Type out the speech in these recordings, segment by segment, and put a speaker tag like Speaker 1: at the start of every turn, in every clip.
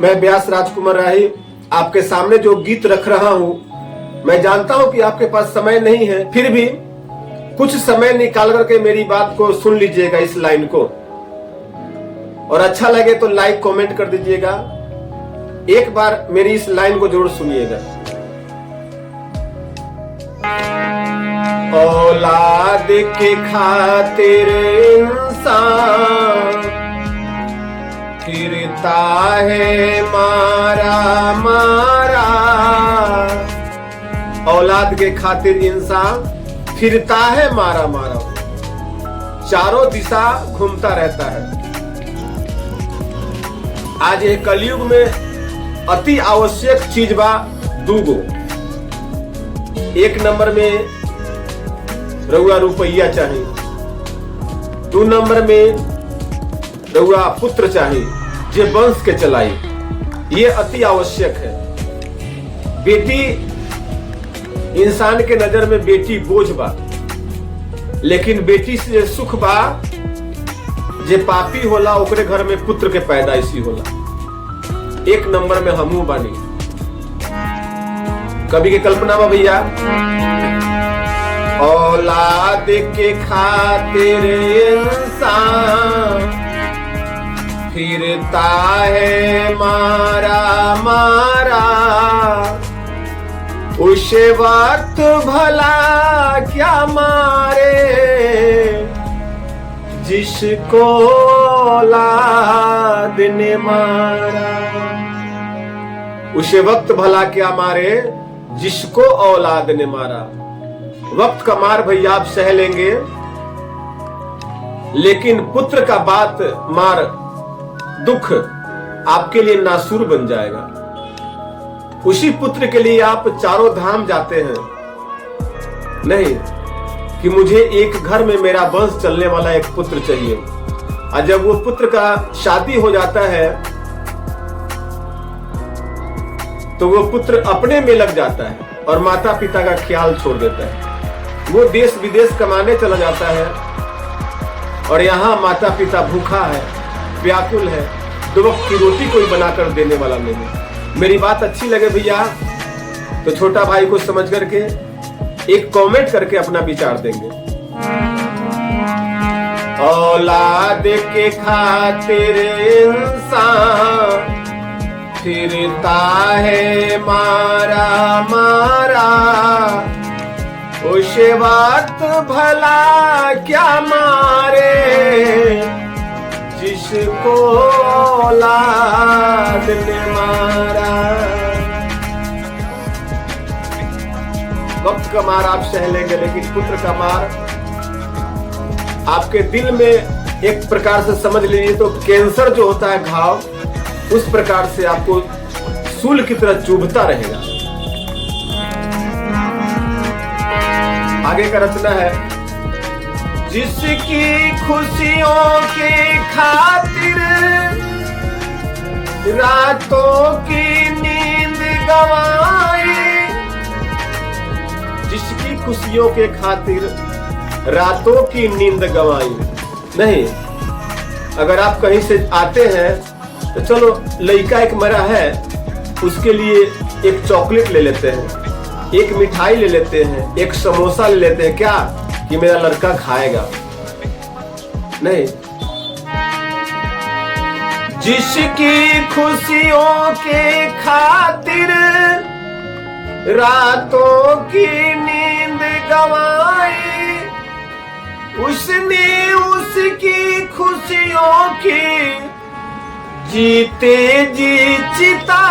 Speaker 1: मैं व्यास राजकुमार राही आपके सामने जो गीत रख रहा हूं, मैं जानता हूं कि आपके पास समय नहीं है, फिर भी कुछ समय निकाल करके मेरी बात को सुन लीजिएगा, इस लाइन को, और अच्छा लगे तो लाइक कमेंट कर दीजिएगा। एक बार मेरी इस लाइन को जरूर सुनिएगा। औलाद के खातिर इंसान फिरता है मारा मारा। औलाद के खातिर इंसान फिरता है मारा मारा, चारों दिशा घूमता रहता है। आज ये कलयुग में अति आवश्यक चीज बा दूगो। एक नंबर में रउआ रुपया चाहिए, 2 नंबर में रउआ पुत्र चाहिए जे वंश के चलाई। ये अति आवश्यक है। बेटी, इंसान के नजर में बेटी बोझ बा, लेकिन बेटी से सुख बा जे पापी होला ओकरे घर में पुत्र के पैदाइशी होला। एक नंबर में हमू बानी। कभी की कल्पना बा भैया। औलाद के खातिर इंसान फिरता है मारा मारा। उस वक्त भला क्या मारे जिसको औलाद ने मारा। उस वक्त भला क्या मारे जिसको औलाद ने मारा। वक्त का मार भैया आप सह लेंगे, लेकिन पुत्र का बात मार दुख आपके लिए नासूर बन जाएगा। उसी पुत्र के लिए आप चारों धाम जाते हैं, नहीं कि मुझे एक घर में मेरा वंश चलने वाला एक पुत्र चाहिए। और जब वो पुत्र का शादी हो जाता है तो वो पुत्र अपने में लग जाता है और माता पिता का ख्याल छोड़ देता है। वो देश विदेश कमाने चला जाता है और यहाँ माता पिता भूखा है, व्याकुल है, 2 वक्त की रोटी कोई बनाकर देने वाला नहीं। मेरी बात अच्छी लगे भैया तो छोटा भाई को समझ करके एक कमेंट करके अपना विचार देंगे। औलाद के खातिर इंसान फिरता है मारा मारा। उस वक्त भला क्या मारे जिसको औलाद ने मारा। वक्त का मार आप सह लेंगे, लेकिन पुत्र का मार आपके दिल में एक प्रकार से समझ लीजिए तो कैंसर जो होता है घाव, उस प्रकार से आपको सूल की तरह चुभता रहेगा। आगे का रचना है। जिसकी खुशियों के खातिर रातों की नींद गंवाई। जिसकी खुशियों के खातिर रातों की नींद गंवाई। नहीं, अगर आप कहीं से आते हैं तो चलो लड़का एक मरा है, उसके लिए एक चॉकलेट ले लेते हैं, एक मिठाई ले लेते हैं, एक समोसा ले लेते हैं, क्या कि मेरा लड़का खाएगा। नहीं, जिसकी खुशियों के खातिर रातों की नींद गंवाई, उसने उसकी खुशियों की जीते जी चिता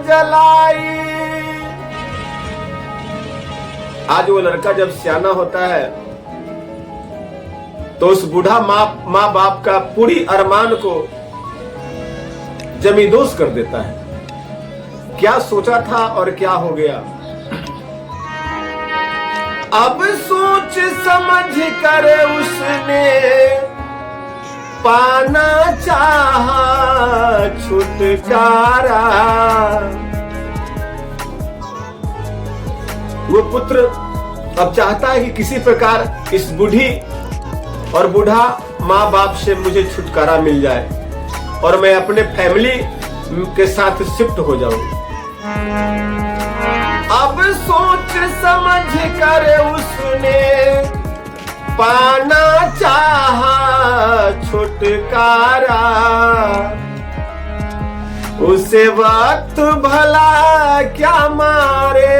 Speaker 1: जलाई। आज वो लड़का जब सियाना होता है तो उस बूढ़ा माँ बाप का पूरी अरमान को जमींदोज कर देता है। क्या सोचा था और क्या हो गया। अब सोच समझ कर उसने पाना चाहा छुटकारा। वो पुत्र अब चाहता है कि किसी प्रकार इस बूढ़ी और बूढ़ा माँ बाप से मुझे छुटकारा मिल जाए और मैं अपने फैमिली के साथ शिफ्ट हो जाऊं। अब सोच समझ कर उसने पाना चाहा छुटकारा, उसे वक्त भला क्या मारे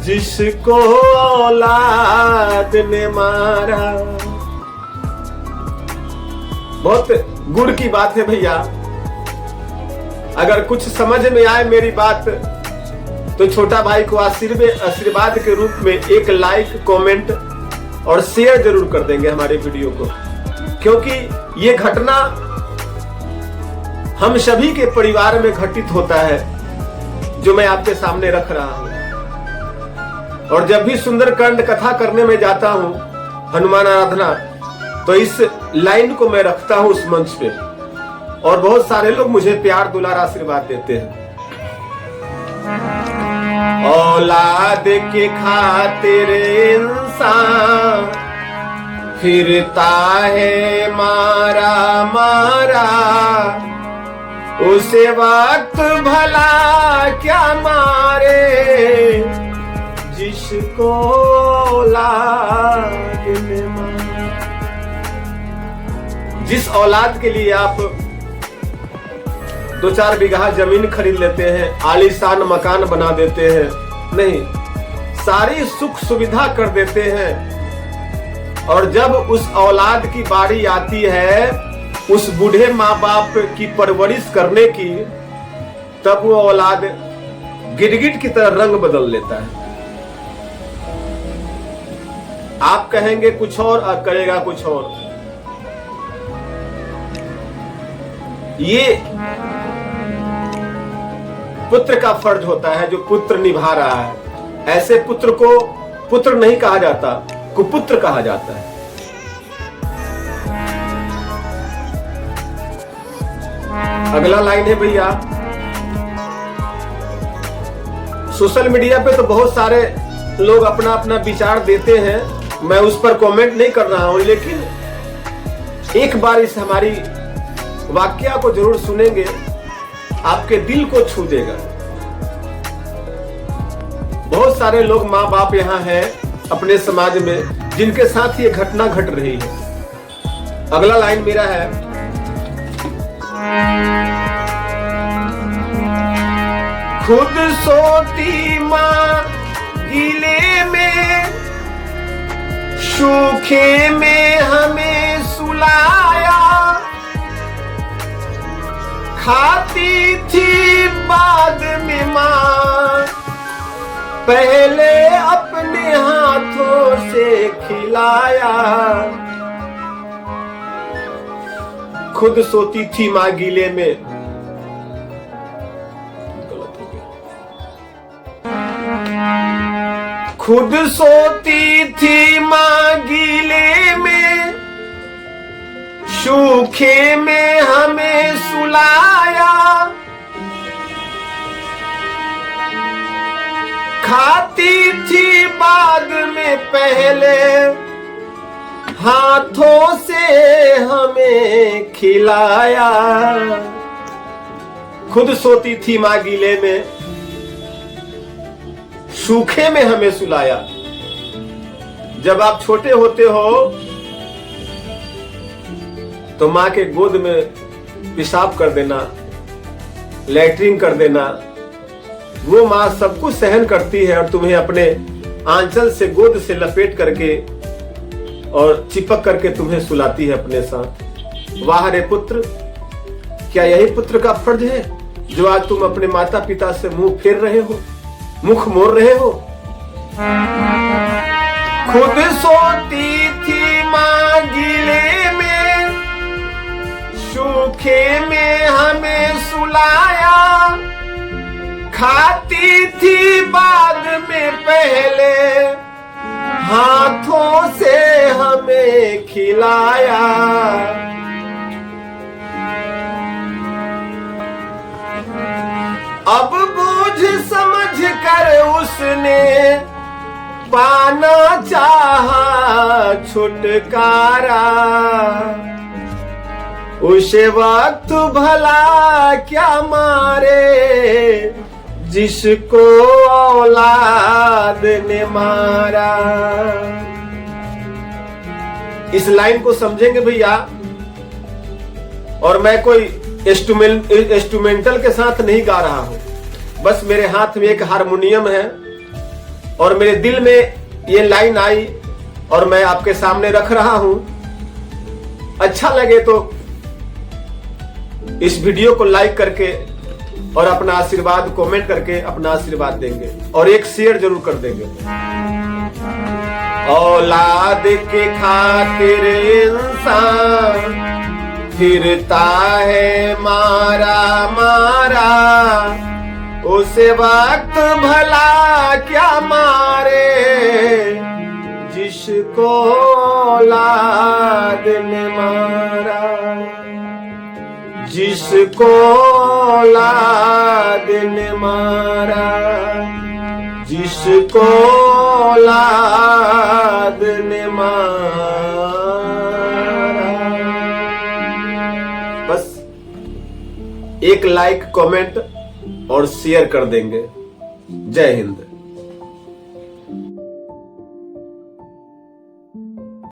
Speaker 1: जिसको औलाद ने मारा। बहुत गुड़ की बात है भैया। अगर कुछ समझ में आए मेरी बात तो छोटा भाई को आशीर्वाद के रूप में एक लाइक, कमेंट और शेयर जरूर कर देंगे हमारे वीडियो को, क्योंकि ये घटना हम सभी के परिवार में घटित होता है जो मैं आपके सामने रख रहा हूं। और जब भी सुंदरकांड कथा करने में जाता हूं, हनुमान आराधना, तो इस लाइन को मैं रखता हूं उस मंच पे, और बहुत सारे लोग मुझे प्यार दुलार आशीर्वाद देते हैं। औलाद के खातिर इंसान फिरता है मारा मारा, उसे वक्त भला क्या मारे जिसको औलाद ने मारा। जिस औलाद के लिए आप 2-4 बीघा जमीन खरीद लेते हैं, आलीशान मकान बना देते हैं, नहीं, सारी सुख सुविधा कर देते हैं, और जब उस औलाद की बारी आती है उस बूढ़े माँ बाप की परवरिश करने की, तब वो औलाद गिरगिट की तरह रंग बदल लेता है। आप कहेंगे कुछ और करेगा कुछ और। ये पुत्र का फर्ज होता है जो पुत्र निभा रहा है। ऐसे पुत्र को पुत्र नहीं कहा जाता, कुपुत्र कहा जाता है। अगला लाइन है भैया, सोशल मीडिया पे तो बहुत सारे लोग अपना अपना विचार देते हैं, मैं उस पर कमेंट नहीं कर रहा हूं, लेकिन एक बार इस हमारी वाक्या को जरूर सुनेंगे, आपके दिल को छू देगा। बहुत सारे लोग माँ बाप यहाँ हैं अपने समाज में जिनके साथ ये घटना घट रही है। अगला लाइन मेरा है, खुद सोती माँ गीले में सूखे में हमें सुलाया, खाती थी बाद में माँ पहले अपने हाथों से खिलाया। खुद सोती थी माँ गीले में, गलत हो गया, खुद सोती थी माँ गीले में सूखे में हमें सुलाया, खाती थी बाद में पहले हाथों से हमें खिलाया। खुद सोती थी माँ गीले में सूखे में हमें सुलाया। जब आप छोटे होते हो तो माँ के गोद में पेशाब कर देना, लैट्रिन कर देना, वो माँ सब कुछ सहन करती है और तुम्हें अपने आंचल से गोद से लपेट करके और चिपक करके तुम्हें सुलाती है अपने साथ। वाह रे पुत्र, क्या यही पुत्र का फर्ज है जो आज तुम अपने माता पिता से मुंह फेर रहे हो, मुख मोड़ रहे हो? खुद सोती थी माँ गीले में सूखे में हमें सुलाया, खाती थी बाद में पहले हाथों से हमें खिलाया। अब बूझ समझ कर उसने पाना चाहा छुटकारा, उसे वक्त भला क्या मारे जिसको औलाद ने मारा। इस लाइन को समझेंगे भैया, और मैं कोई इंस्ट्रूमेंटल के साथ नहीं गा रहा हूं, बस मेरे हाथ में एक हारमोनियम है और मेरे दिल में ये लाइन आई और मैं आपके सामने रख रहा हूं। अच्छा लगे तो इस वीडियो को लाइक करके और अपना आशीर्वाद कमेंट करके अपना आशीर्वाद देंगे और एक शेयर जरूर कर देंगे। औलाद के खातिर इंसान फिरता है मारा मारा, उसे वक्त भला क्या मारे जिसको औलाद ने मारा, जिसको औलाद ने मारा, जिसको औलाद ने मारा। बस एक लाइक कमेंट और शेयर कर देंगे। जय हिंद।